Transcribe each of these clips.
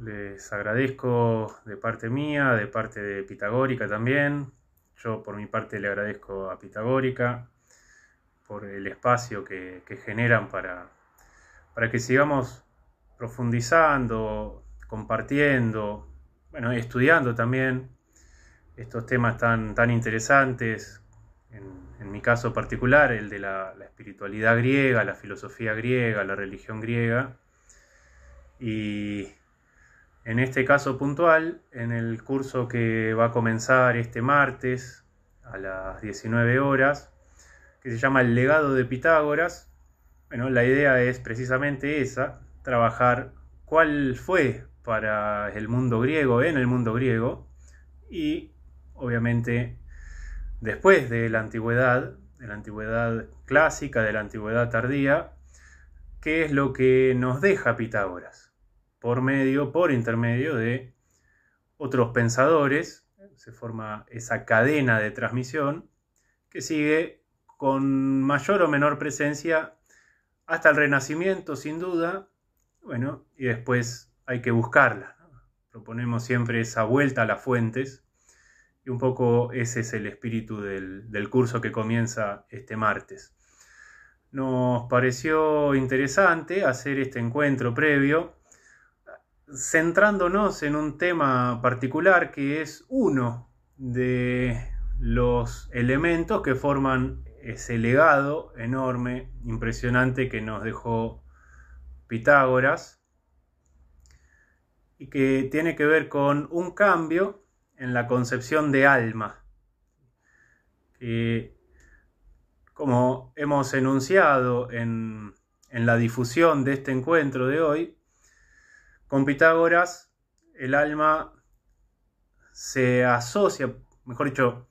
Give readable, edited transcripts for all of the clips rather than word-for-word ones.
Les agradezco de parte mía, de parte de Pitagórica también. Yo por mi parte le agradezco a Pitagórica por el espacio que generan para que sigamos profundizando, compartiendo, bueno, estudiando también estos temas tan interesantes. En mi caso particular, el de la espiritualidad griega, la filosofía griega, la religión griega. Y en este caso puntual, en el curso que va a comenzar este martes a las 19 horas, que se llama El legado de Pitágoras, bueno, la idea es precisamente esa, trabajar cuál fue para el mundo griego, en el mundo griego, y obviamente después de la antigüedad clásica, de la antigüedad tardía, qué es lo que nos deja Pitágoras por intermedio de otros pensadores. Se forma esa cadena de transmisión que sigue con mayor o menor presencia hasta el Renacimiento, sin duda. Bueno, y después hay que buscarla, ¿no? Proponemos siempre esa vuelta a las fuentes, y un poco ese es el espíritu del curso que comienza este martes. Nos pareció interesante hacer este encuentro previo, centrándonos en un tema particular que es uno de los elementos que forman ese legado enorme, impresionante que nos dejó Pitágoras, y que tiene que ver con un cambio en la concepción de alma, que, como hemos enunciado en la difusión de este encuentro de hoy, con Pitágoras el alma se asocia, mejor dicho,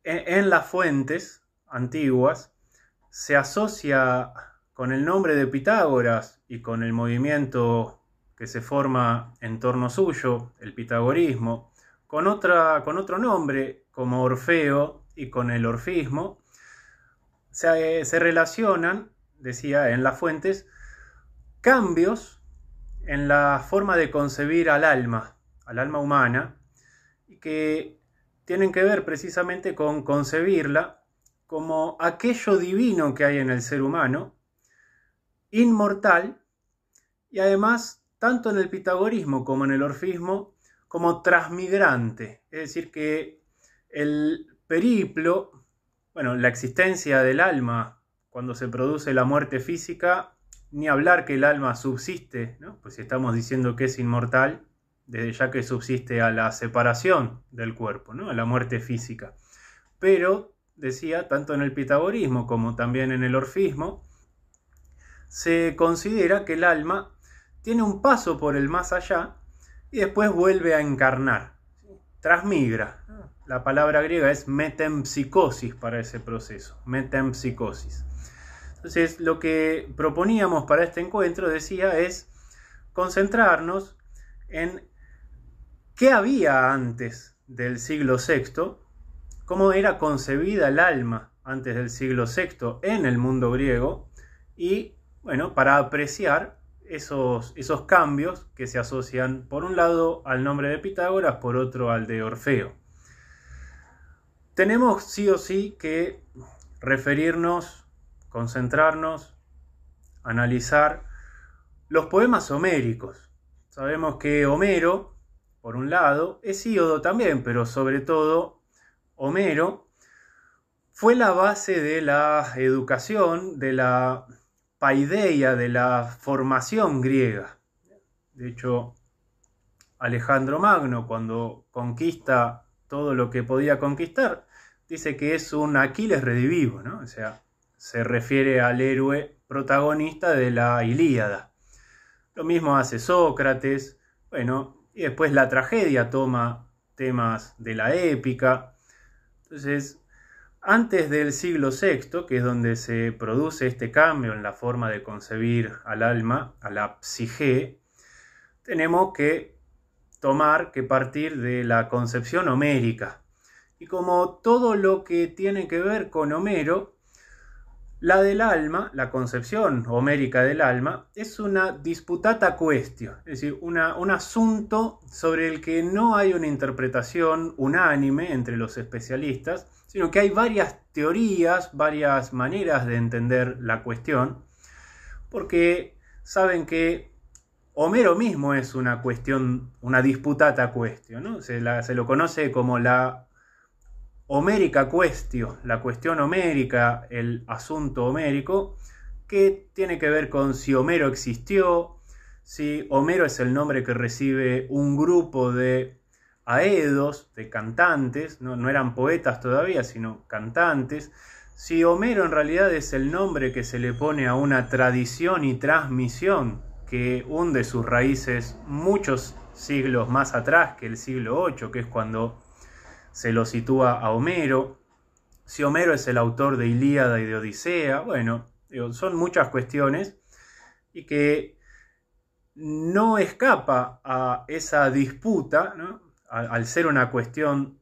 en las fuentes antiguas, se asocia con el nombre de Pitágoras y con el movimiento que se forma en torno suyo, el pitagorismo, con otro nombre como Orfeo y con el orfismo. Se relacionan, decía, en las fuentes, cambios en la forma de concebir al alma humana, y que tienen que ver precisamente con concebirla como aquello divino que hay en el ser humano, inmortal, y además, tanto en el pitagorismo como en el orfismo, como transmigrante. Es decir, que el periplo, bueno, la existencia del alma cuando se produce la muerte física, ni hablar que el alma subsiste, ¿no? Pues si estamos diciendo que es inmortal, desde ya que subsiste a la separación del cuerpo, ¿no? A la muerte física. Pero, decía, tanto en el pitagorismo como también en el orfismo, se considera que el alma tiene un paso por el más allá y después vuelve a encarnar, ¿sí? Transmigra. La palabra griega es metempsicosis para ese proceso, metempsicosis. Entonces, lo que proponíamos para este encuentro, decía, es concentrarnos en qué había antes del siglo VI, cómo era concebida el alma antes del siglo VI en el mundo griego, y, bueno, para apreciar esos cambios que se asocian, por un lado, al nombre de Pitágoras, por otro, al de Orfeo. Tenemos sí o sí que referirnos, concentrarnos, analizar los poemas homéricos. Sabemos que Homero, por un lado, Hesíodo también, pero sobre todo Homero, fue la base de la educación, de la paideia, de la formación griega. De hecho, Alejandro Magno, cuando conquista todo lo que podía conquistar, dice que es un Aquiles redivivo, ¿no? O sea, se refiere al héroe protagonista de la Ilíada. Lo mismo hace Sócrates, bueno, y después la tragedia toma temas de la épica. Entonces, antes del siglo VI, que es donde se produce este cambio en la forma de concebir al alma, a la psique, tenemos que partir de la concepción homérica. Y como todo lo que tiene que ver con Homero, La del alma, la concepción homérica del alma, es una disputata quaestio, es decir, un asunto sobre el que no hay una interpretación unánime entre los especialistas, sino que hay varias teorías, varias maneras de entender la cuestión, porque saben que Homero mismo es una cuestión, una disputata quaestio, ¿no? Se lo conoce como la homérica quaestio, la cuestión homérica, el asunto homérico, que tiene que ver con si Homero existió, si Homero es el nombre que recibe un grupo de aedos, de cantantes, no eran poetas todavía, sino cantantes, si Homero en realidad es el nombre que se le pone a una tradición y transmisión que hunde sus raíces muchos siglos más atrás que el siglo VIII, que es cuando se lo sitúa a Homero, si Homero es el autor de Ilíada y de Odisea, bueno, son muchas cuestiones y que no escapa a esa disputa, ¿no? Al ser una cuestión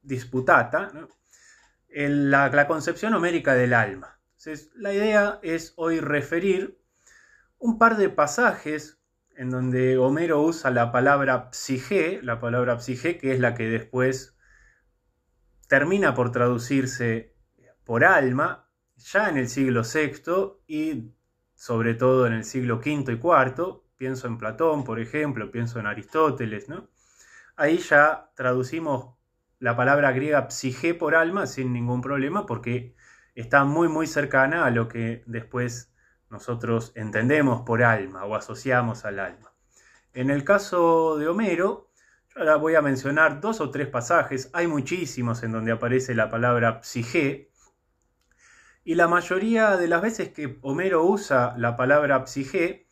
disputata, ¿no? La concepción homérica del alma. Entonces, la idea es hoy referir un par de pasajes en donde Homero usa la palabra psique, que es la que después termina por traducirse por alma, ya en el siglo VI y sobre todo en el siglo V y IV, pienso en Platón, por ejemplo, pienso en Aristóteles, ¿no? Ahí ya traducimos la palabra griega psique por alma sin ningún problema porque está muy muy cercana a lo que después nosotros entendemos por alma o asociamos al alma. En el caso de Homero, ahora voy a mencionar 2 o 3 pasajes, hay muchísimos en donde aparece la palabra psique, y la mayoría de las veces que Homero usa la palabra psique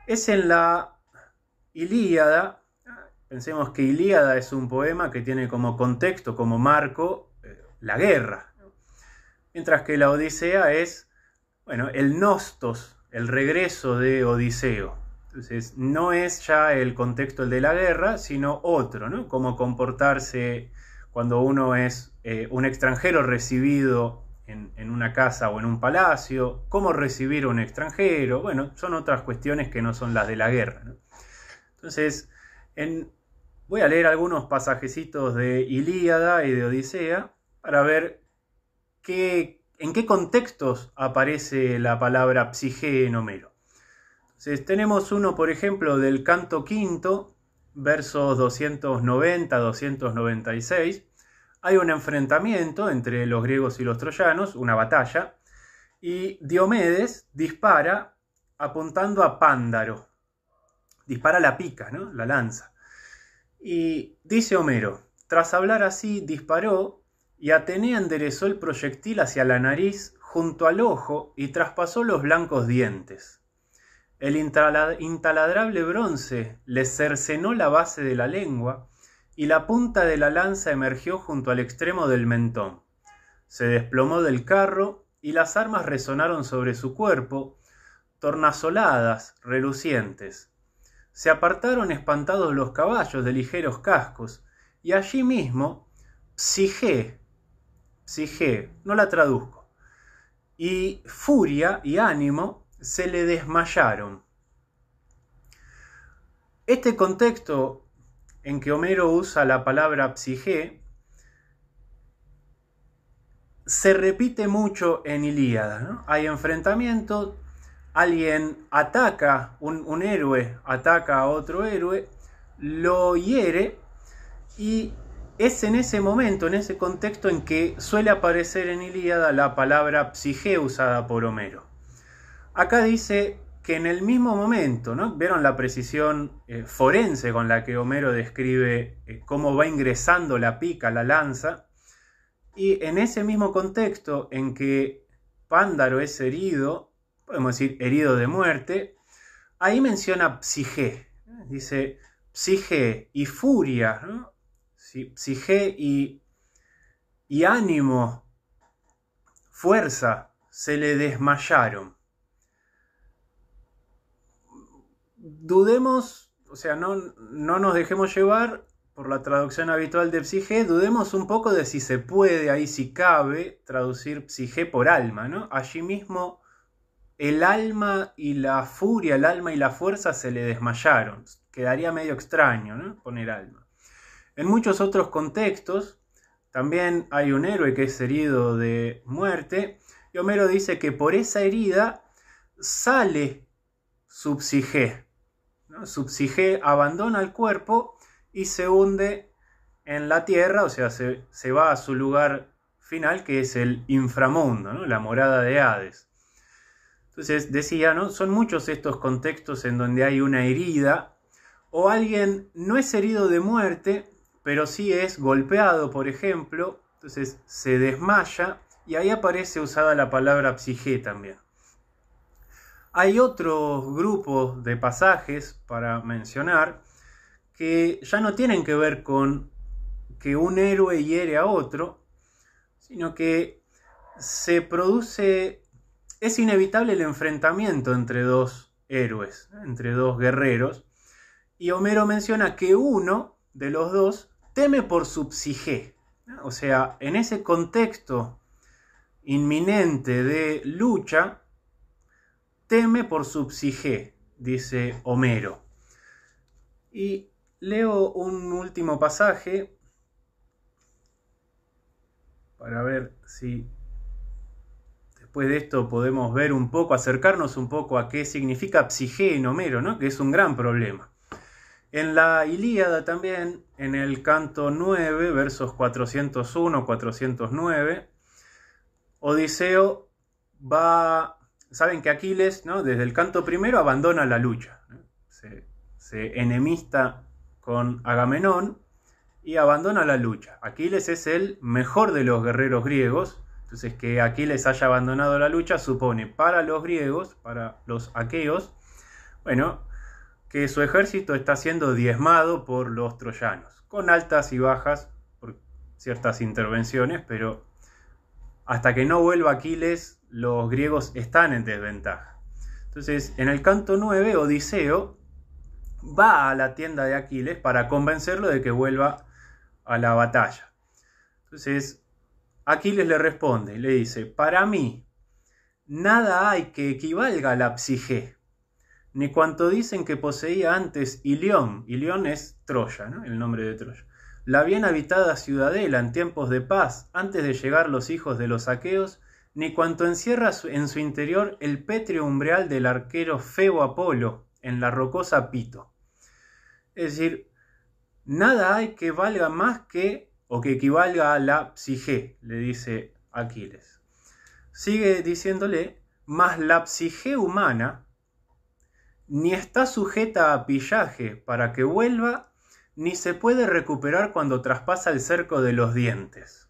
es en la Ilíada. Pensemos que Ilíada es un poema que tiene como contexto, como marco, la guerra, mientras que la Odisea es, bueno, el nostos, el regreso de Odiseo. Entonces, no es ya el contexto el de la guerra, sino otro, ¿no? Cómo comportarse cuando uno es un extranjero recibido en una casa o en un palacio, cómo recibir a un extranjero, bueno, son otras cuestiones que no son las de la guerra, ¿no? Entonces, voy a leer algunos pasajecitos de Ilíada y de Odisea para ver en qué contextos aparece la palabra psique en Homero. Entonces, tenemos uno, por ejemplo, del canto quinto, versos 290-296. Hay un enfrentamiento entre los griegos y los troyanos, una batalla, y Diomedes dispara apuntando a Pándaro. Dispara la pica, ¿no? La lanza. Y dice Homero, tras hablar así, disparó y Atenea enderezó el proyectil hacia la nariz junto al ojo y traspasó los blancos dientes. El intaladrable bronce le cercenó la base de la lengua y la punta de la lanza emergió junto al extremo del mentón. Se desplomó del carro y las armas resonaron sobre su cuerpo, tornasoladas, relucientes. Se apartaron espantados los caballos de ligeros cascos y allí mismo psique, no la traduzco, y furia y ánimo se le desmayaron. Este contexto en que Homero usa la palabra psique se repite mucho en Ilíada, ¿no? Hay enfrentamientos, alguien ataca, un héroe ataca a otro héroe, lo hiere y es en ese momento, en ese contexto en que suele aparecer en Ilíada la palabra psique usada por Homero. Acá dice que en el mismo momento, ¿no? ¿Vieron la precisión forense con la que Homero describe cómo va ingresando la pica, la lanza? Y en ese mismo contexto en que Pándaro es herido, podemos decir herido de muerte, ahí menciona psique. Dice psique y furia, ¿no? Sí, psique y ánimo, fuerza, se le desmayaron. Dudemos, o sea, no nos dejemos llevar por la traducción habitual de psique, dudemos un poco de si se puede, ahí si cabe, traducir psique por alma, ¿no? Allí mismo el alma y la furia, el alma y la fuerza se le desmayaron. Quedaría medio extraño, ¿no? Poner alma. En muchos otros contextos también hay un héroe que es herido de muerte y Homero dice que por esa herida sale su psique, ¿no? Su psique abandona el cuerpo y se hunde en la tierra, o sea, se va a su lugar final, que es el inframundo, ¿no? La morada de Hades. Entonces decía, ¿no? Son muchos estos contextos en donde hay una herida o alguien no es herido de muerte, pero sí es golpeado, por ejemplo, entonces se desmaya y ahí aparece usada la palabra psique también. Hay otros grupos de pasajes para mencionar que ya no tienen que ver con que un héroe hiere a otro, sino que se produce, es inevitable el enfrentamiento entre dos héroes, entre dos guerreros, y Homero menciona que uno de los dos teme por su psique, o sea, en ese contexto inminente de lucha, teme por su psique, dice Homero. Y leo un último pasaje para ver si después de esto podemos ver un poco, acercarnos un poco a qué significa psique en Homero, ¿no? Que es un gran problema. En la Ilíada también, en el canto 9, versos 401-409, Odiseo va... Saben que Aquiles, ¿no? Desde el canto primero abandona la lucha, ¿no? Se enemista con Agamenón y abandona la lucha. Aquiles es el mejor de los guerreros griegos, entonces que Aquiles haya abandonado la lucha supone para los griegos, para los aqueos, bueno, que su ejército está siendo diezmado por los troyanos, con altas y bajas por ciertas intervenciones, pero hasta que no vuelva Aquiles, los griegos están en desventaja. Entonces, en el canto 9, Odiseo va a la tienda de Aquiles para convencerlo de que vuelva a la batalla. Entonces, Aquiles le responde y le dice: para mí, nada hay que equivalga a la psique, ni cuanto dicen que poseía antes Ilión. Ilión es Troya, ¿no? El nombre de Troya. La bien habitada ciudadela en tiempos de paz, antes de llegar los hijos de los aqueos, ni cuanto encierra en su interior el pétreo umbral del arquero Febo Apolo en la rocosa Pito. Es decir, nada hay que valga más que, o que equivalga a la psique, le dice Aquiles. Sigue diciéndole: mas la psique humana ni está sujeta a pillaje para que vuelva, ni se puede recuperar cuando traspasa el cerco de los dientes.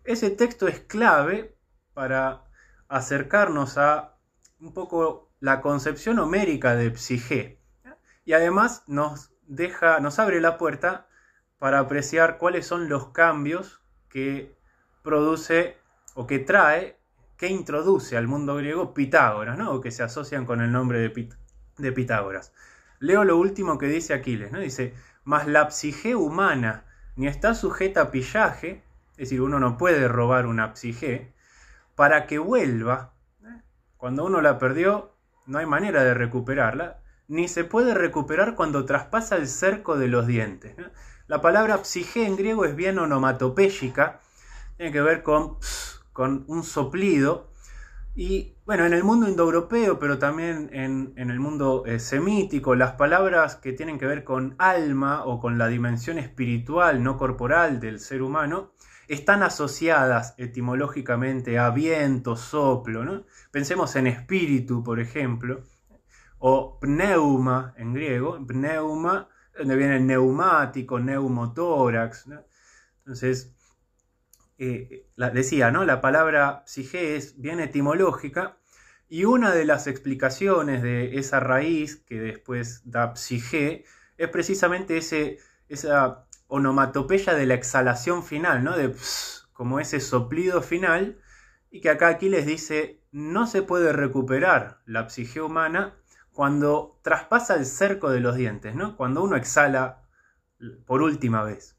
Ese texto es clave para acercarnos a un poco la concepción homérica de psique. Y además nos abre la puerta para apreciar cuáles son los cambios que produce o que trae, que introduce al mundo griego Pitágoras, ¿no? O que se asocian con el nombre de Pitágoras. Leo lo último que dice Aquiles, ¿no? Dice: mas la psique humana ni está sujeta a pillaje, es decir, uno no puede robar una psique, para que vuelva. Cuando uno la perdió, no hay manera de recuperarla, ni se puede recuperar cuando traspasa el cerco de los dientes, ¿no? La palabra psique en griego es bien onomatopéyica, tiene que ver con un soplido. Y bueno, en el mundo indoeuropeo, pero también en el mundo semítico, las palabras que tienen que ver con alma o con la dimensión espiritual, no corporal del ser humano, están asociadas etimológicamente a viento, soplo, ¿no? Pensemos en espíritu, por ejemplo, o pneuma en griego, pneuma, donde viene el neumático, neumotórax, ¿no? Entonces, decía, ¿no? La palabra psique es bien etimológica, y una de las explicaciones de esa raíz que después da psique es precisamente esa onomatopeya de la exhalación final, ¿no? De como ese soplido final, y que acá Aquiles dice: no se puede recuperar la psique humana cuando traspasa el cerco de los dientes, ¿no? Cuando uno exhala por última vez.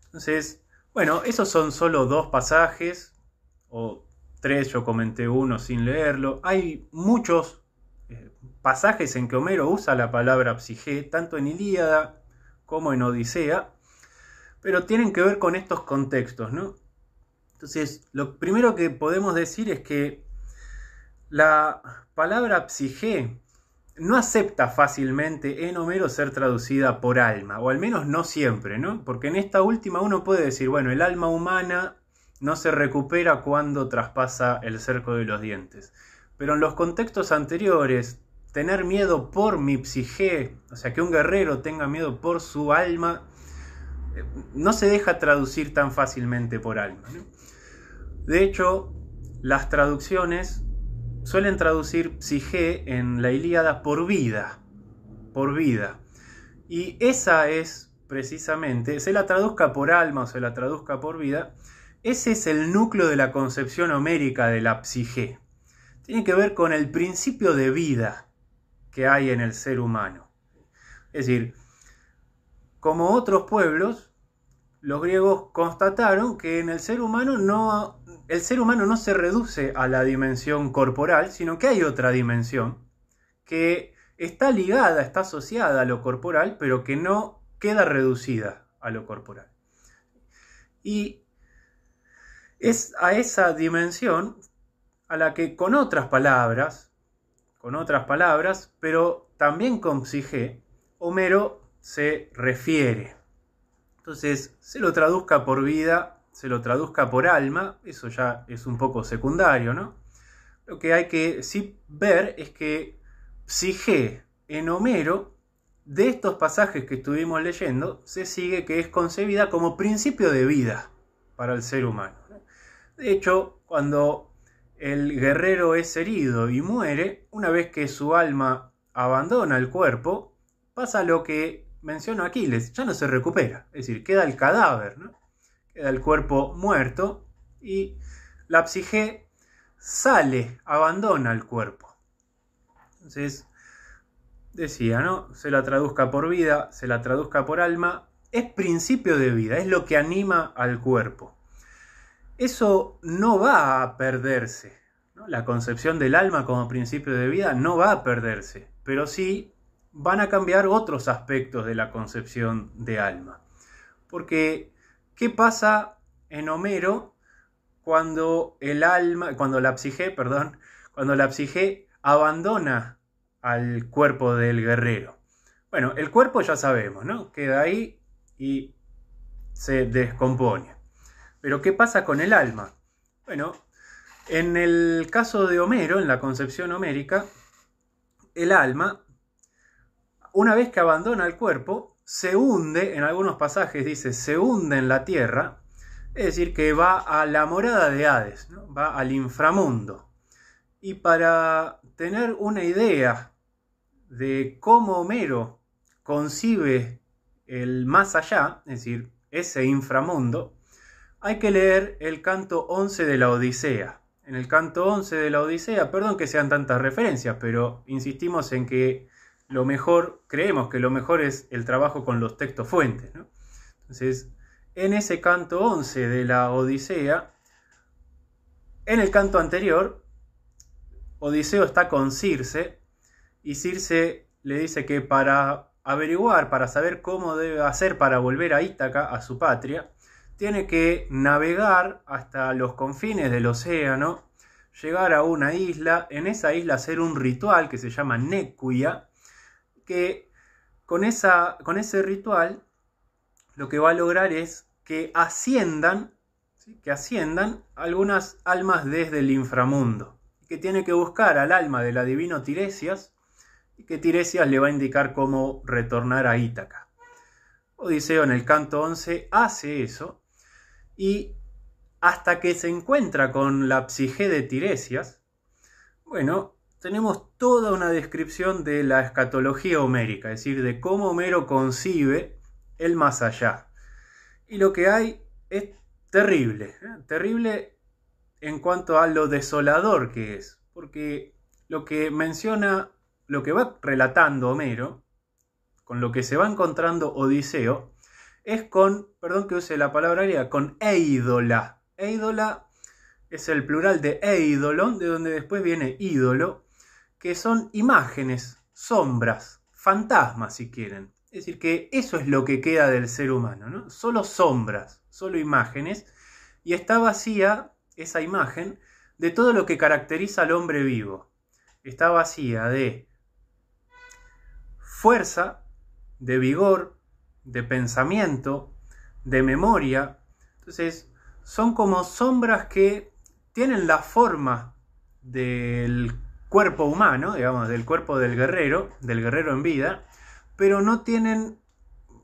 Entonces, bueno, esos son solo 2 pasajes, o 3, yo comenté uno sin leerlo. Hay muchos pasajes en que Homero usa la palabra psige, tanto en Ilíada como en Odisea, pero tienen que ver con estos contextos, ¿no? Entonces, lo primero que podemos decir es que la palabra psige no acepta fácilmente en Homero ser traducida por alma, o al menos no siempre, ¿no? Porque en esta última uno puede decir, bueno, el alma humana no se recupera cuando traspasa el cerco de los dientes. Pero en los contextos anteriores, tener miedo por mi psige, o sea, que un guerrero tenga miedo por su alma, no se deja traducir tan fácilmente por alma, ¿no? De hecho, las traducciones suelen traducir psige en la Ilíada por vida, por vida. Y esa es precisamente, se la traduzca por alma o se la traduzca por vida, ese es el núcleo de la concepción homérica de la psige. Tiene que ver con el principio de vida que hay en el ser humano. Es decir, como otros pueblos, los griegos constataron que en el ser humano no se reduce a la dimensión corporal, sino que hay otra dimensión que está ligada, está asociada a lo corporal, pero que no queda reducida a lo corporal. Y es a esa dimensión a la que con otras palabras, pero también con psige, Homero se refiere. Entonces, se lo traduzca por vida, se lo traduzca por alma, eso ya es un poco secundario, ¿no? Lo que hay que sí ver es que psige en Homero, de estos pasajes que estuvimos leyendo, se sigue que es concebida como principio de vida para el ser humano. De hecho, cuando el guerrero es herido y muere, una vez que su alma abandona el cuerpo, pasa lo que menciona Aquiles, ya no se recupera, es decir, queda el cadáver, ¿no? Queda el cuerpo muerto y la psige sale, abandona el cuerpo. Entonces, decía, ¿no? Se la traduzca por vida, se la traduzca por alma, es principio de vida, es lo que anima al cuerpo. Eso no va a perderse, ¿no? La concepción del alma como principio de vida no va a perderse, pero sí van a cambiar otros aspectos de la concepción de alma. Porque, ¿qué pasa en Homero cuando la psige abandona al cuerpo del guerrero? Bueno, el cuerpo ya sabemos, ¿no? Queda ahí y se descompone. Pero ¿qué pasa con el alma? Bueno, en el caso de Homero, en la concepción homérica, el alma, una vez que abandona el cuerpo, se hunde, en algunos pasajes dice, se hunde en la tierra, es decir, que va a la morada de Hades, ¿no? Va al inframundo. Y para tener una idea de cómo Homero concibe el más allá, es decir, ese inframundo, hay que leer el canto 11 de la Odisea. En el canto 11 de la Odisea, perdón que sean tantas referencias, pero insistimos en que creemos que lo mejor es el trabajo con los textos fuentes, ¿no? Entonces, en ese canto 11 de la Odisea, en el canto anterior, Odiseo está con Circe, y Circe le dice que para averiguar, para saber cómo debe hacer para volver a Ítaca, a su patria, tiene que navegar hasta los confines del océano, llegar a una isla, en esa isla hacer un ritual que se llama Nequia, que con ese ritual lo que va a lograr es que asciendan algunas almas desde el inframundo, que tiene que buscar al alma del adivino Tiresias, y que Tiresias le va a indicar cómo retornar a Ítaca. Odiseo en el canto 11 hace eso, y hasta que se encuentra con la psige de Tiresias, bueno, tenemos toda una descripción de la escatología homérica, es decir, de cómo Homero concibe el más allá. Y lo que hay es terrible, terrible en cuanto a lo desolador que es, porque lo que va relatando Homero, con lo que se va encontrando Odiseo, es con, perdón que use la palabra griega, con eidola. Eidola es el plural de eidolon, de donde después viene ídolo, que son imágenes, sombras, fantasmas si quieren. Es decir, que eso es lo que queda del ser humano, ¿no? Solo sombras, solo imágenes, y está vacía esa imagen de todo lo que caracteriza al hombre vivo. Está vacía de fuerza, de vigor, de pensamiento, de memoria. Entonces, son como sombras que tienen la forma del cuerpo humano, digamos, del cuerpo del guerrero en vida, pero no tienen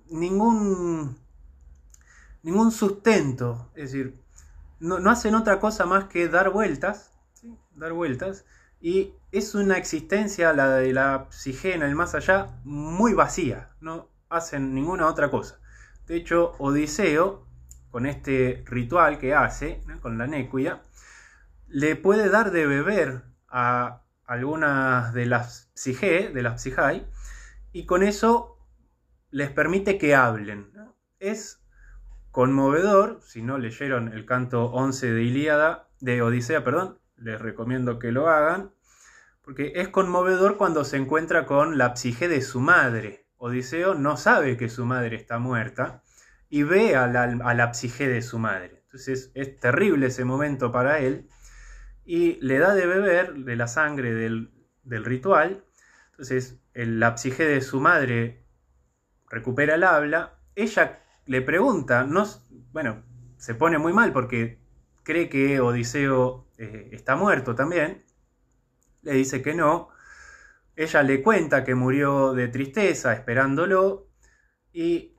ningún sustento, es decir, no hacen otra cosa más que dar vueltas, ¿sí? Dar vueltas, y es una existencia, la de la psique en el más allá, muy vacía, no hacen ninguna otra cosa. De hecho, Odiseo, con este ritual que hace, ¿no? Con la néquia, le puede dar de beber a algunas de las psijae, y con eso les permite que hablen, ¿no? Es conmovedor. Si no leyeron el canto 11 de Odisea, les recomiendo que lo hagan, porque es conmovedor cuando se encuentra con la psique de su madre. Odiseo no sabe que su madre está muerta y ve a la psique de su madre. Entonces es terrible ese momento para él, y le da de beber de la sangre del ritual. Entonces la psique de su madre recupera el habla. Ella le pregunta, se pone muy mal porque cree que Odiseo está muerto también. Le dice que no. Ella le cuenta que murió de tristeza esperándolo, y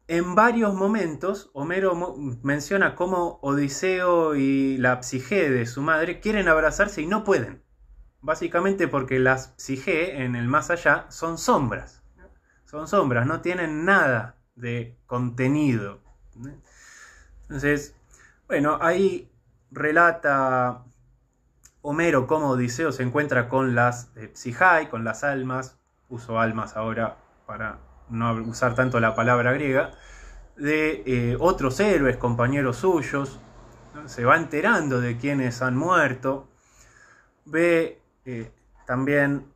en varios momentos Homero menciona cómo Odiseo y la psique de su madre quieren abrazarse y no pueden. Básicamente porque las psique en el más allá son sombras. Son sombras, no tienen nada de contenido. Entonces, bueno, ahí relata Homero cómo Odiseo se encuentra con las psijae, con las almas. Uso almas ahora para no usar tanto la palabra griega, de otros héroes, compañeros suyos, ¿no? Se va enterando de quienes han muerto. Ve también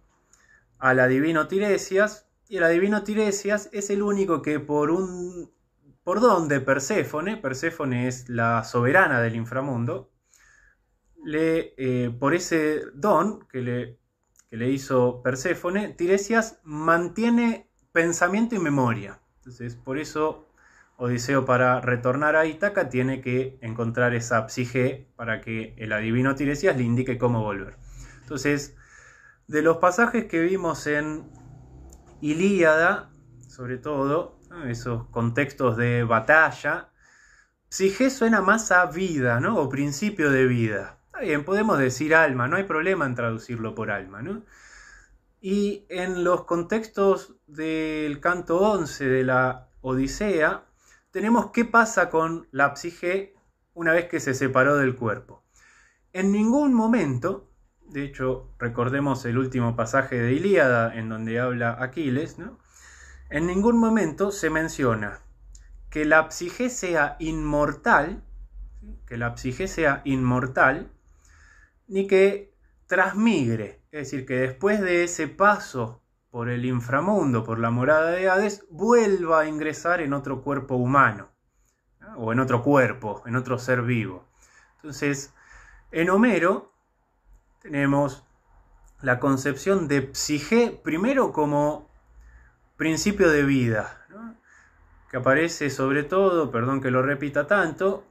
al adivino Tiresias, y el adivino Tiresias es el único que por don de Perséfone es la soberana del inframundo, por ese don que le hizo Perséfone, Tiresias mantiene pensamiento y memoria. Entonces, por eso Odiseo, para retornar a Ítaca, tiene que encontrar esa psique para que el adivino Tiresias le indique cómo volver. Entonces, de los pasajes que vimos en Ilíada, sobre todo, ¿no? Esos contextos de batalla, psique suena más a vida, ¿no? O principio de vida. Está bien, podemos decir alma, no hay problema en traducirlo por alma, ¿no? Y en los contextos del canto 11 de la Odisea, tenemos qué pasa con la psique una vez que se separó del cuerpo. En ningún momento, de hecho, recordemos el último pasaje de Ilíada en donde habla Aquiles, ¿no? En ningún momento se menciona que la psique sea inmortal, ni que transmigre, es decir, que después de ese paso por el inframundo, por la morada de Hades, vuelva a ingresar en otro cuerpo humano, ¿no? O en otro cuerpo, en otro ser vivo. Entonces, en Homero tenemos la concepción de psique primero como principio de vida, ¿no? Que aparece sobre todo, perdón que lo repita tanto,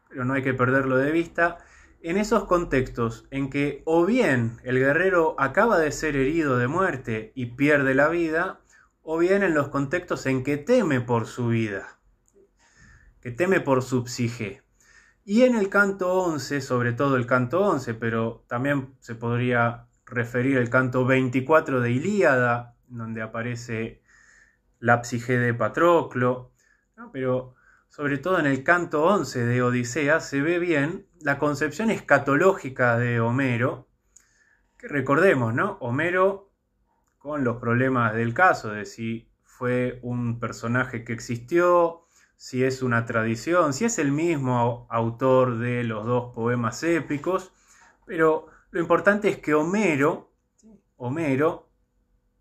pero no hay que perderlo de vista, en esos contextos en que o bien el guerrero acaba de ser herido de muerte y pierde la vida, o bien en los contextos en que teme por su vida, que teme por su psique. Y en el canto 11, sobre todo el canto 11, pero también se podría referir al canto 24 de Ilíada, donde aparece la psique de Patroclo, ¿no? Pero sobre todo en el canto 11 de Odisea se ve bien la concepción escatológica de Homero, que recordemos, ¿no? Homero, con los problemas del caso de si fue un personaje que existió, si es una tradición, si es el mismo autor de los dos poemas épicos, pero lo importante es que Homero,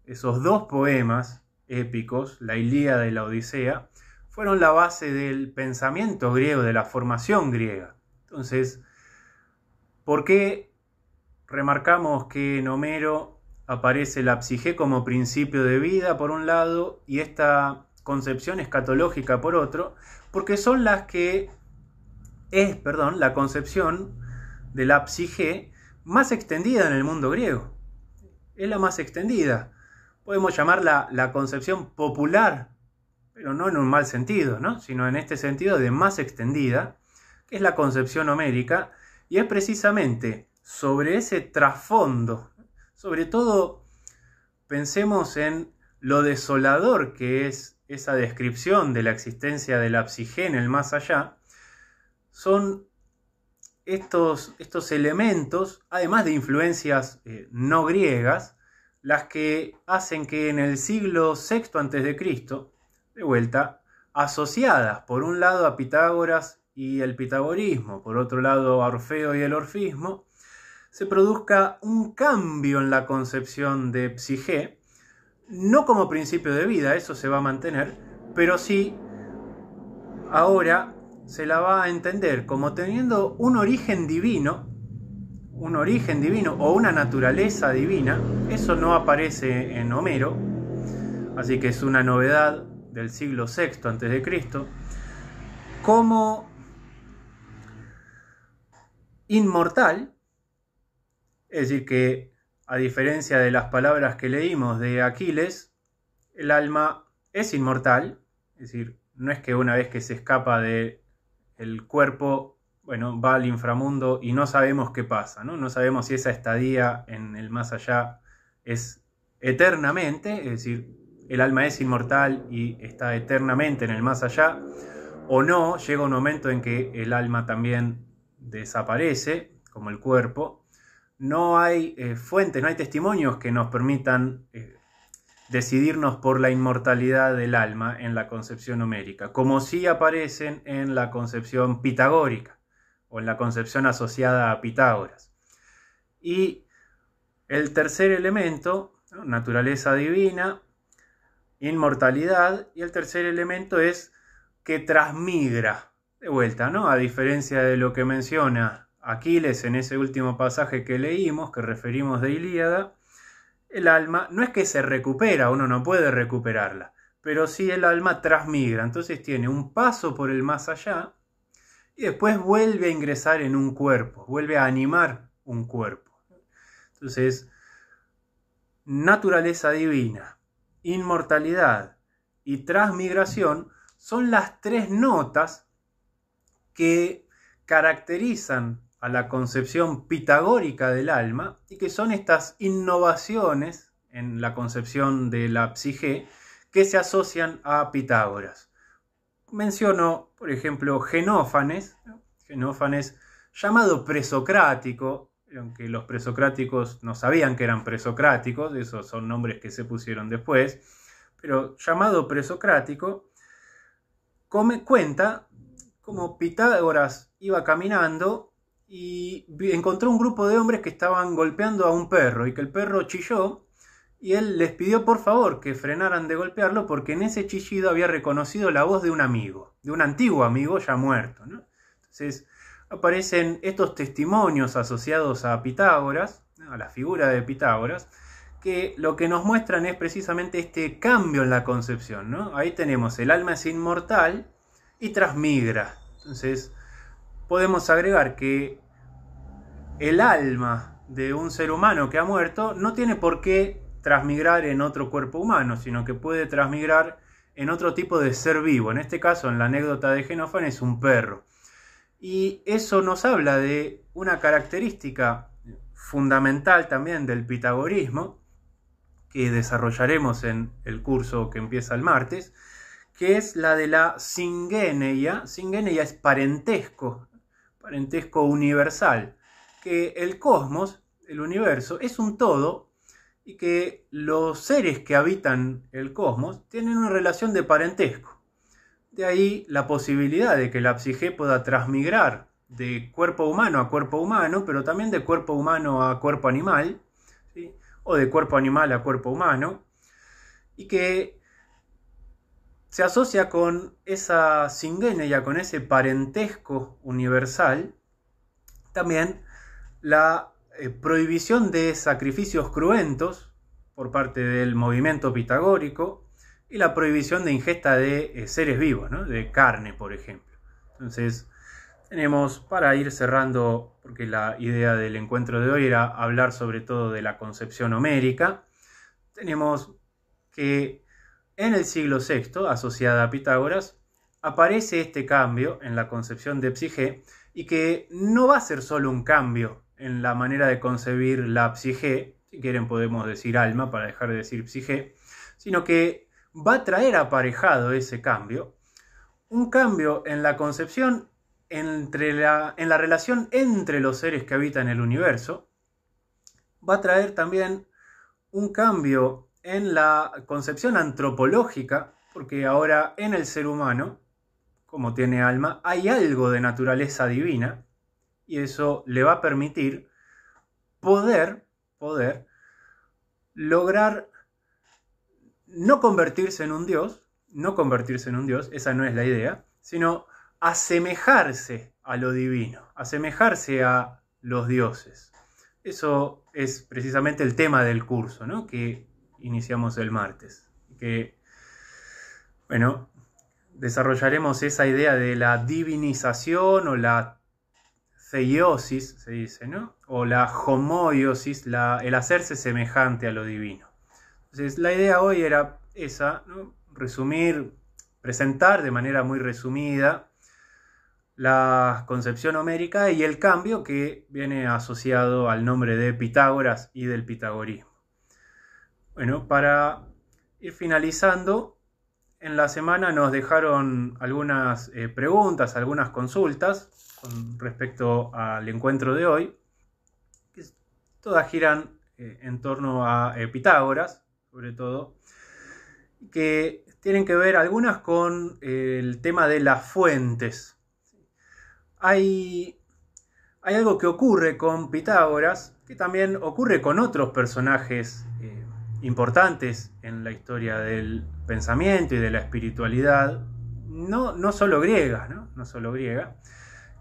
esos dos poemas épicos, la Ilíada y la Odisea, fueron la base del pensamiento griego, de la formación griega. Entonces, ¿por qué remarcamos que en Homero aparece la psique como principio de vida por un lado y esta concepción escatológica por otro? Porque son las que la concepción de la psique más extendida en el mundo griego. Es la más extendida. Podemos llamarla la concepción popular, pero no en un mal sentido, ¿no? Sino en este sentido de más extendida, que es la concepción homérica, y es precisamente sobre ese trasfondo. Sobre todo, pensemos en lo desolador que es esa descripción de la existencia de la psique en el más allá. Son estos elementos, además de influencias no griegas, las que hacen que en el siglo VI a.C., de vuelta, asociadas por un lado a Pitágoras y el pitagorismo, por otro lado a Orfeo y el orfismo, se produzca un cambio en la concepción de psique, no como principio de vida, eso se va a mantener, pero sí ahora se la va a entender como teniendo un origen divino o una naturaleza divina. Eso no aparece en Homero, así que es una novedad del siglo VI a.C., como inmortal, es decir, que a diferencia de las palabras que leímos de Aquiles, el alma es inmortal, es decir, no es que una vez que se escapa del cuerpo, bueno, va al inframundo y no sabemos qué pasa, ¿no? No sabemos si esa estadía en el más allá es eternamente, es decir, el alma es inmortal y está eternamente en el más allá, o no, llega un momento en que el alma también desaparece, como el cuerpo. No hay fuentes, no hay testimonios que nos permitan decidirnos por la inmortalidad del alma en la concepción homérica, como sí aparecen en la concepción pitagórica o en la concepción asociada a Pitágoras. Y el tercer elemento, ¿no? Naturaleza divina, inmortalidad, y el tercer elemento es que transmigra, de vuelta, ¿no? A diferencia de lo que menciona Aquiles en ese último pasaje que leímos, que referimos de Ilíada, el alma no es que se recupera, uno no puede recuperarla, pero sí el alma transmigra, entonces tiene un paso por el más allá y después vuelve a ingresar en un cuerpo, vuelve a animar un cuerpo. Entonces, naturaleza divina, inmortalidad y transmigración son las tres notas que caracterizan a la concepción pitagórica del alma y que son estas innovaciones en la concepción de la psique que se asocian a Pitágoras. Menciono, por ejemplo, Genófanes llamado presocrático, aunque los presocráticos no sabían que eran presocráticos, esos son nombres que se pusieron después, pero llamado presocrático, cuenta cómo Pitágoras iba caminando y encontró un grupo de hombres que estaban golpeando a un perro y que el perro chilló y él les pidió por favor que frenaran de golpearlo porque en ese chillido había reconocido la voz de un amigo, de un antiguo amigo ya muerto, ¿no? Entonces aparecen estos testimonios asociados a Pitágoras, ¿no? A la figura de Pitágoras, que lo que nos muestran es precisamente este cambio en la concepción, ¿no? Ahí tenemos el alma es inmortal y transmigra. Entonces podemos agregar que el alma de un ser humano que ha muerto no tiene por qué transmigrar en otro cuerpo humano, sino que puede transmigrar en otro tipo de ser vivo. En este caso, en la anécdota de Genófanes, un perro. Y eso nos habla de una característica fundamental también del pitagorismo, que desarrollaremos en el curso que empieza el martes, que es la de la singeneia. Singeneia es parentesco universal, que el cosmos, el universo, es un todo y que los seres que habitan el cosmos tienen una relación de parentesco. De ahí la posibilidad de que la psique pueda transmigrar de cuerpo humano a cuerpo humano, pero también de cuerpo humano a cuerpo animal, ¿sí? O de cuerpo animal a cuerpo humano, y que se asocia con esa singenia, con ese parentesco universal, también la prohibición de sacrificios cruentos por parte del movimiento pitagórico y la prohibición de ingesta de seres vivos, ¿no? De carne, por ejemplo. Entonces, tenemos, para ir cerrando, porque la idea del encuentro de hoy era hablar sobre todo de la concepción homérica, tenemos que en el siglo VI, asociada a Pitágoras, aparece este cambio en la concepción de psique, y que no va a ser solo un cambio en la manera de concebir la psique, si quieren podemos decir alma para dejar de decir psique, sino que va a traer aparejado ese cambio, un cambio en la concepción en la relación entre los seres que habitan el universo, va a traer también un cambio en la concepción antropológica, porque ahora en el ser humano, como tiene alma, hay algo de naturaleza divina, y eso le va a permitir poder lograr no convertirse en un dios, esa no es la idea, sino asemejarse a lo divino, asemejarse a los dioses. Eso es precisamente el tema del curso, ¿no? Que iniciamos el martes. Que, bueno, desarrollaremos esa idea de la divinización o la theiosis, se dice, ¿no? O la homoiosis, el hacerse semejante a lo divino. Entonces, la idea hoy era esa, ¿no? Resumir, presentar de manera muy resumida la concepción homérica y el cambio que viene asociado al nombre de Pitágoras y del pitagorismo. Bueno, para ir finalizando, en la semana nos dejaron algunas preguntas, algunas consultas con respecto al encuentro de hoy, que todas giran en torno a Pitágoras, sobre todo, que tienen que ver algunas con el tema de las fuentes. Hay algo que ocurre con Pitágoras, que también ocurre con otros personajes importantes en la historia del pensamiento y de la espiritualidad, no solo griega, ¿no? No solo griega,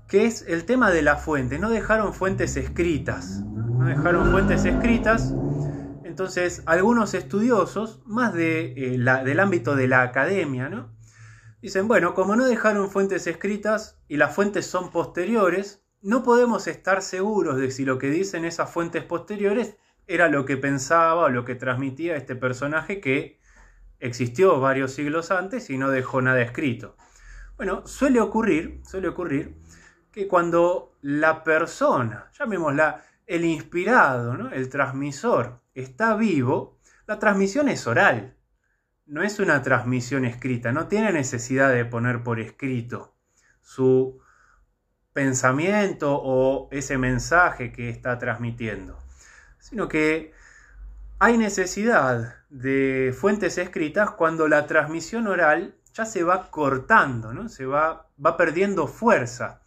que es el tema de la fuente. No dejaron fuentes escritas, entonces algunos estudiosos, más del ámbito de la academia, ¿no? Dicen, bueno, como no dejaron fuentes escritas y las fuentes son posteriores, no podemos estar seguros de si lo que dicen esas fuentes posteriores era lo que pensaba o lo que transmitía este personaje que existió varios siglos antes y no dejó nada escrito. Bueno, suele ocurrir que cuando la persona, llamémosla el inspirado, ¿no? El transmisor, está vivo, la transmisión es oral. No es una transmisión escrita, no tiene necesidad de poner por escrito su pensamiento o ese mensaje que está transmitiendo, sino que hay necesidad de fuentes escritas cuando la transmisión oral ya se va cortando, ¿no? Va perdiendo fuerza.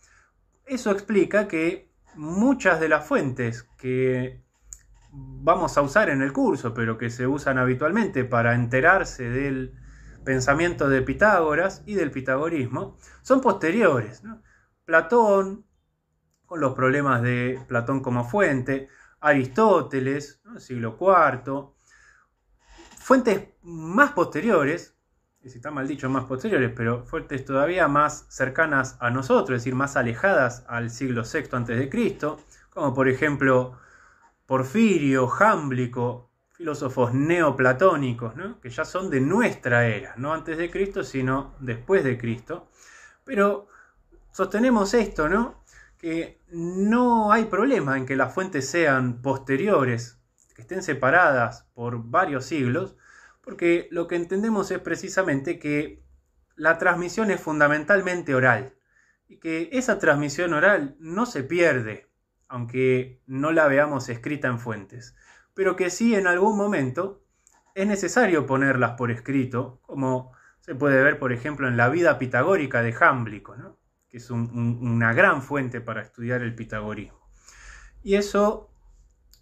Eso explica que muchas de las fuentes que vamos a usar en el curso, pero que se usan habitualmente para enterarse del pensamiento de Pitágoras y del pitagorismo, son posteriores, ¿no? Platón, con los problemas de Platón como fuente, Aristóteles, ¿no? Siglo IV, fuentes más posteriores, y si está mal dicho más posteriores, pero fuentes todavía más cercanas a nosotros, es decir, más alejadas al siglo VI a.C., como por ejemplo Porfirio, Jámblico, filósofos neoplatónicos, ¿no? Que ya son de nuestra era, no antes de Cristo, sino después de Cristo. Pero sostenemos esto, ¿no? Que no hay problema en que las fuentes sean posteriores, que estén separadas por varios siglos, porque lo que entendemos es precisamente que la transmisión es fundamentalmente oral, y que esa transmisión oral no se pierde, aunque no la veamos escrita en fuentes. pero que sí en algún momento es necesario ponerlas por escrito, como se puede ver, por ejemplo, en la vida pitagórica de Jámblico, ¿no? Que es una gran fuente para estudiar el pitagorismo. Y eso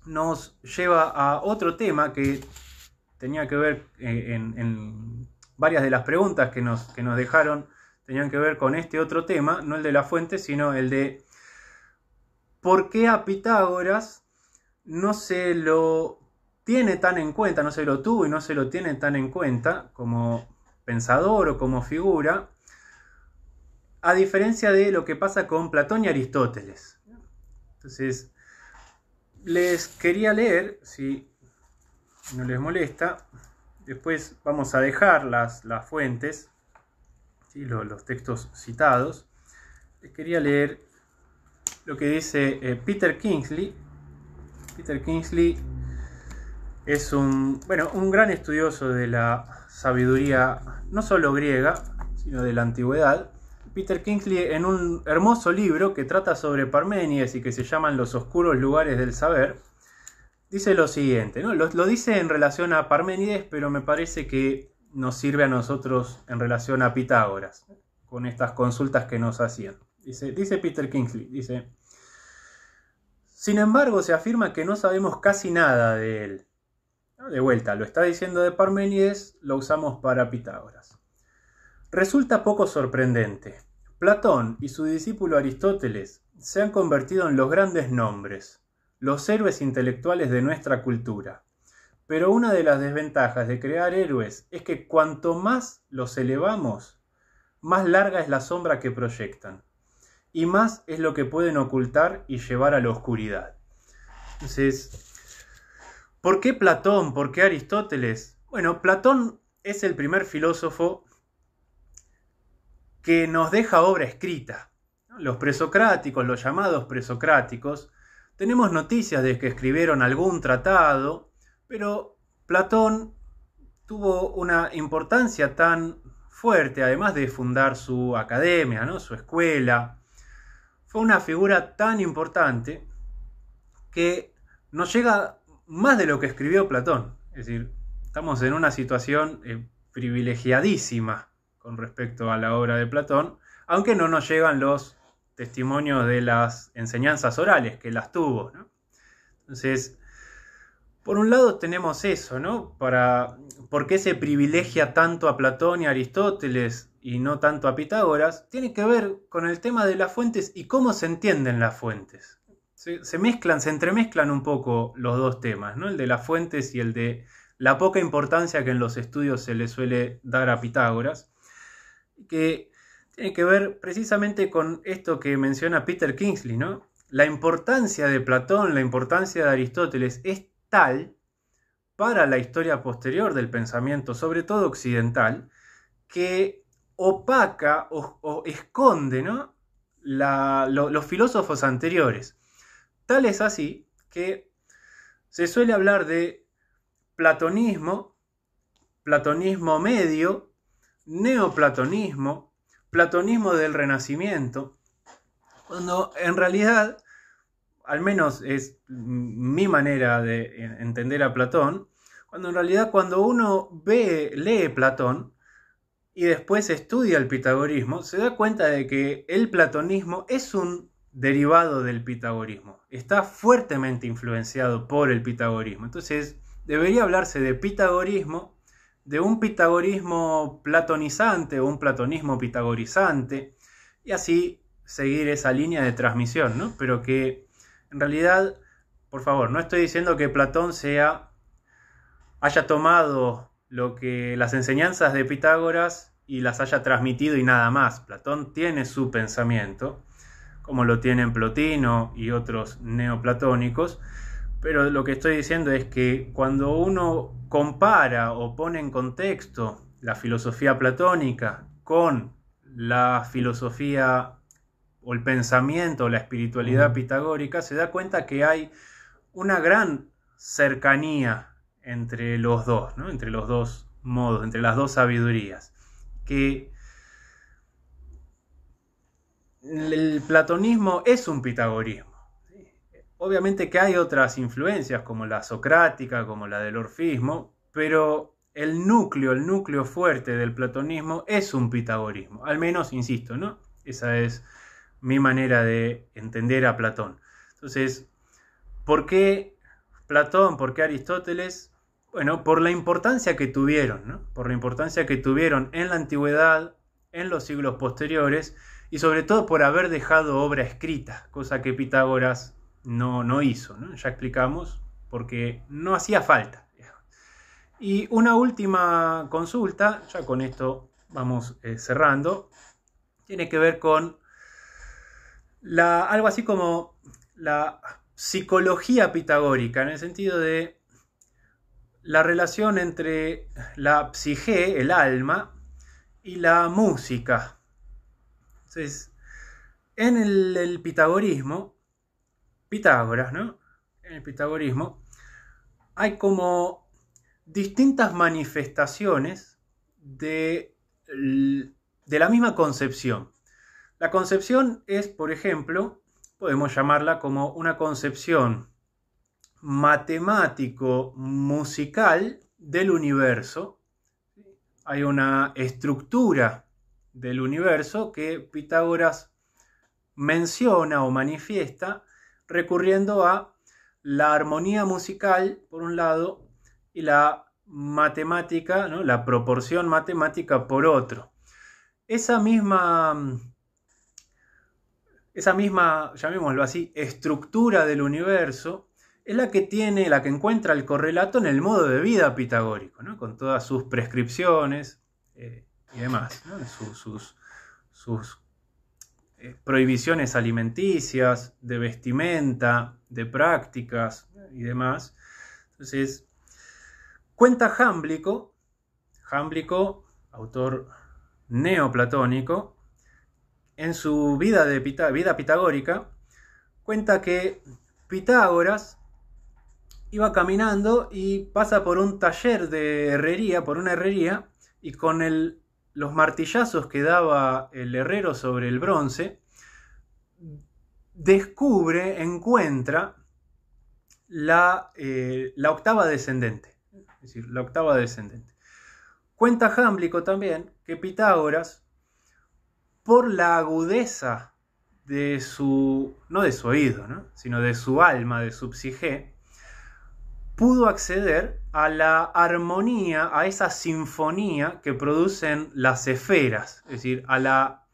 nos lleva a otro tema que tenía que ver en varias de las preguntas que nos dejaron, tenían que ver con este otro tema, no el de la fuente, sino el de por qué a Pitágoras no se lo tiene tan en cuenta, no se lo tuvo y no se lo tiene tan en cuenta como pensador o como figura, a diferencia de lo que pasa con Platón y Aristóteles. Entonces, les quería leer, si no les molesta, después vamos a dejar las fuentes, ¿sí? los textos citados. Les quería leer lo que dice Peter Kingsley. Peter Kingsley es un gran estudioso de la sabiduría, no solo griega, sino de la antigüedad. Peter Kingsley, en un hermoso libro que trata sobre Parménides y que se llaman Los oscuros lugares del saber, dice lo siguiente, ¿no? Lo dice en relación a Parménides, pero me parece que nos sirve a nosotros en relación a Pitágoras, con estas consultas que nos hacían. Dice Peter Kingsley, dice: sin embargo, se afirma que no sabemos casi nada de él. De vuelta, lo está diciendo de Parménides, lo usamos para Pitágoras. Resulta poco sorprendente. Platón y su discípulo Aristóteles se han convertido en los grandes nombres, los héroes intelectuales de nuestra cultura. Pero una de las desventajas de crear héroes es que cuanto más los elevamos, más larga es la sombra que proyectan, y más es lo que pueden ocultar y llevar a la oscuridad. Entonces, ¿por qué Platón? ¿Por qué Aristóteles? Bueno, Platón es el primer filósofo que nos deja obra escrita. Los presocráticos, los llamados presocráticos, tenemos noticias de que escribieron algún tratado, pero Platón tuvo una importancia tan fuerte, además de fundar su academia, ¿no? Su escuela. Fue una figura tan importante que nos llega más de lo que escribió Platón. Es decir, estamos en una situación privilegiadísima con respecto a la obra de Platón, aunque no nos llegan los testimonios de las enseñanzas orales, que las tuvo, ¿no? Entonces, por un lado tenemos eso, ¿no? ¿Por qué se privilegia tanto a Platón y a Aristóteles y no tanto a Pitágoras? Tiene que ver con el tema de las fuentes y cómo se entienden las fuentes. Se entremezclan un poco los dos temas, ¿no? El de las fuentes y el de la poca importancia que en los estudios se le suele dar a Pitágoras, que tiene que ver precisamente con esto que menciona Peter Kingsley, ¿no? La importancia de Platón, la importancia de Aristóteles es tal para la historia posterior del pensamiento, sobre todo occidental, que opaca o esconde, ¿no? los filósofos anteriores. Tal es así que se suele hablar de platonismo, platonismo medio, neoplatonismo, platonismo del Renacimiento, cuando en realidad, al menos es mi manera de entender a Platón, cuando en realidad cuando uno lee Platón y después estudia el pitagorismo, se da cuenta de que el platonismo es un derivado del pitagorismo, está fuertemente influenciado por el pitagorismo. Entonces debería hablarse de pitagorismo, de un pitagorismo platonizante o un platonismo pitagorizante, y así seguir esa línea de transmisión, ¿no? Pero que en realidad, por favor, no estoy diciendo que Platón haya tomado las enseñanzas de Pitágoras y las haya transmitido y nada más. Platón tiene su pensamiento, como lo tienen Plotino y otros neoplatónicos, pero lo que estoy diciendo es que cuando uno compara o pone en contexto la filosofía platónica con la filosofía o el pensamiento o la espiritualidad pitagórica, se da cuenta que hay una gran cercanía entre los dos, ¿no? Entre los dos modos, entre las dos sabidurías. Que el platonismo es un pitagorismo. Obviamente que hay otras influencias, como la socrática, como la del orfismo, pero el núcleo fuerte del platonismo es un pitagorismo. Al menos, insisto, ¿no? Esa es mi manera de entender a Platón. Entonces, ¿por qué Platón? ¿Por qué Aristóteles? Bueno, por la importancia que tuvieron, ¿no? Por la importancia que tuvieron en la antigüedad, en los siglos posteriores, y sobre todo por haber dejado obra escrita, cosa que Pitágoras no hizo, ¿no? Ya explicamos, porque no hacía falta. Y una última consulta, ya con esto vamos cerrando, tiene que ver con algo así como la psicología pitagórica, en el sentido de la relación entre la psique, el alma, y la música. Entonces, en el pitagorismo, Pitágoras, ¿no? En el pitagorismo hay como distintas manifestaciones de la misma concepción. La concepción es, por ejemplo, podemos llamarla como una concepción matemático-musical del universo. Hay una estructura del universo que Pitágoras menciona o manifiesta recurriendo a la armonía musical, por un lado, y la matemática, ¿no? La proporción matemática, por otro. Esa misma, llamémoslo así, estructura del universo es la que encuentra el correlato en el modo de vida pitagórico, ¿no? Con todas sus prescripciones y demás, ¿no? Sus prohibiciones alimenticias, de vestimenta, de prácticas y demás. Entonces, cuenta Jámblico, autor neoplatónico, en su vida pitagórica, cuenta que Pitágoras iba caminando y pasa por un taller de herrería, por una herrería, y con los martillazos que daba el herrero sobre el bronce, encuentra la octava descendente. Es decir, la octava descendente. Cuenta Jámblico también que Pitágoras, por la agudeza de no de su oído, ¿no? Sino de su alma, de su psique, pudo acceder a la armonía, a esa sinfonía que producen las esferas, es decir, a la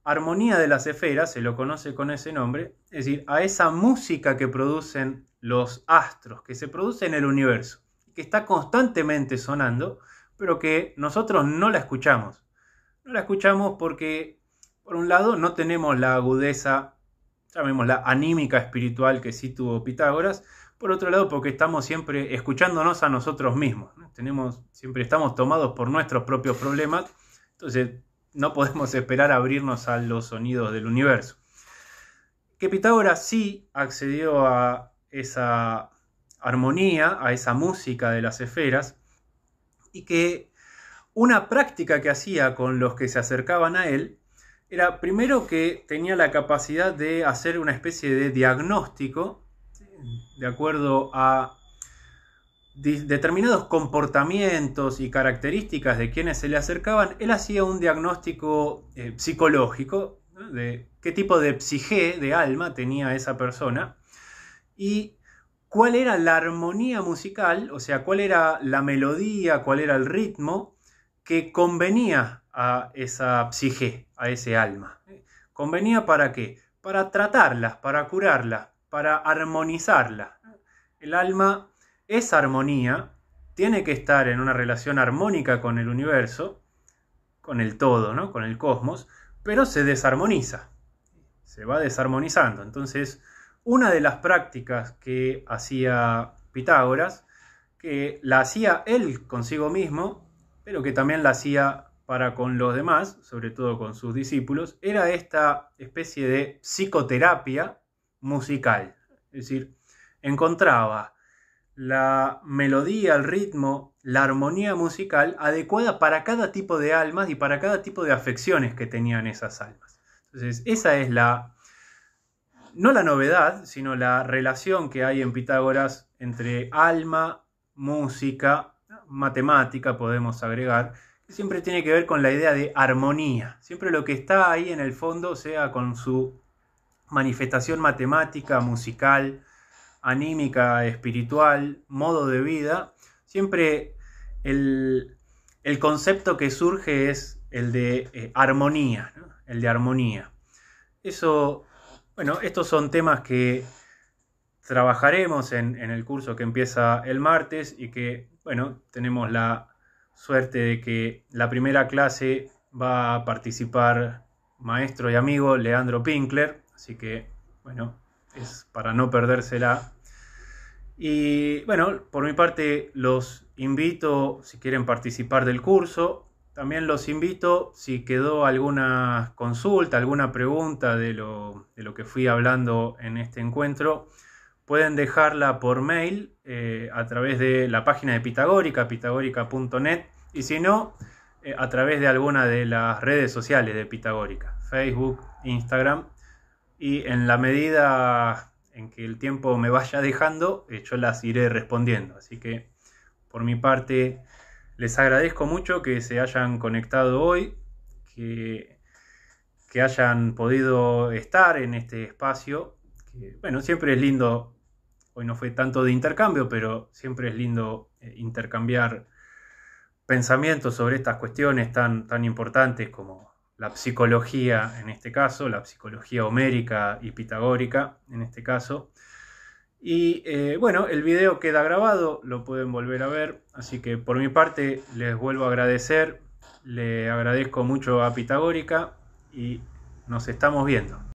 armonía de las esferas, se lo conoce con ese nombre, es decir, a esa música que producen los astros, que se produce en el universo, que está constantemente sonando, pero que nosotros no la escuchamos. No la escuchamos porque, por un lado, no tenemos la agudeza, llamémosla anímica espiritual que sí tuvo Pitágoras. Por otro lado, porque estamos siempre escuchándonos a nosotros mismos, ¿no? Siempre estamos tomados por nuestros propios problemas, entonces no podemos esperar a abrirnos a los sonidos del universo. Que Pitágoras sí accedió a esa armonía, a esa música de las esferas, y que una práctica que hacía con los que se acercaban a él era, primero, que tenía la capacidad de hacer una especie de diagnóstico de acuerdo a determinados comportamientos y características de quienes se le acercaban. Él hacía un diagnóstico psicológico, ¿no? De qué tipo de psique, de alma tenía esa persona y cuál era la armonía musical, o sea, cuál era la melodía, cuál era el ritmo que convenía a esa psique, a ese alma. ¿Convenía para qué? Para tratarla, para curarla, para armonizarla. El alma es armonía, tiene que estar en una relación armónica con el universo, con el todo, ¿no? Con el cosmos, pero se desarmoniza, se va desarmonizando. Entonces, una de las prácticas que hacía Pitágoras, que la hacía él consigo mismo, pero que también la hacía para con los demás, sobre todo con sus discípulos, era esta especie de psicoterapia musical. Es decir, encontraba la melodía, el ritmo, la armonía musical adecuada para cada tipo de almas y para cada tipo de afecciones que tenían esas almas. Entonces, esa es no la novedad, sino la relación que hay en Pitágoras entre alma, música, matemática, podemos agregar, que siempre tiene que ver con la idea de armonía. Siempre lo que está ahí en el fondo, sea con su manifestación matemática, musical, anímica, espiritual, modo de vida, siempre el concepto que surge es el de armonía, ¿no? El de armonía. Eso, bueno, estos son temas que trabajaremos en el curso que empieza el martes y que, bueno, tenemos la suerte de que la primera clase va a participar maestro y amigo Leandro Pinkler, así que, bueno, es para no perdérsela. Y, bueno, por mi parte los invito, si quieren participar del curso, también los invito, si quedó alguna consulta, alguna pregunta de lo que fui hablando en este encuentro, pueden dejarla por mail a través de la página de Pitagórica, pitagórica.net, y si no, a través de alguna de las redes sociales de Pitagórica, Facebook, Instagram, y en la medida en que el tiempo me vaya dejando, yo las iré respondiendo. Así que, por mi parte, les agradezco mucho que se hayan conectado hoy, que hayan podido estar en este espacio. Que, bueno, siempre es lindo, hoy no fue tanto de intercambio, pero siempre es lindo intercambiar pensamientos sobre estas cuestiones tan importantes como la psicología en este caso, la psicología homérica y pitagórica en este caso. Y bueno, el video queda grabado, lo pueden volver a ver, así que por mi parte les vuelvo a agradecer, le agradezco mucho a Pitagórica y nos estamos viendo.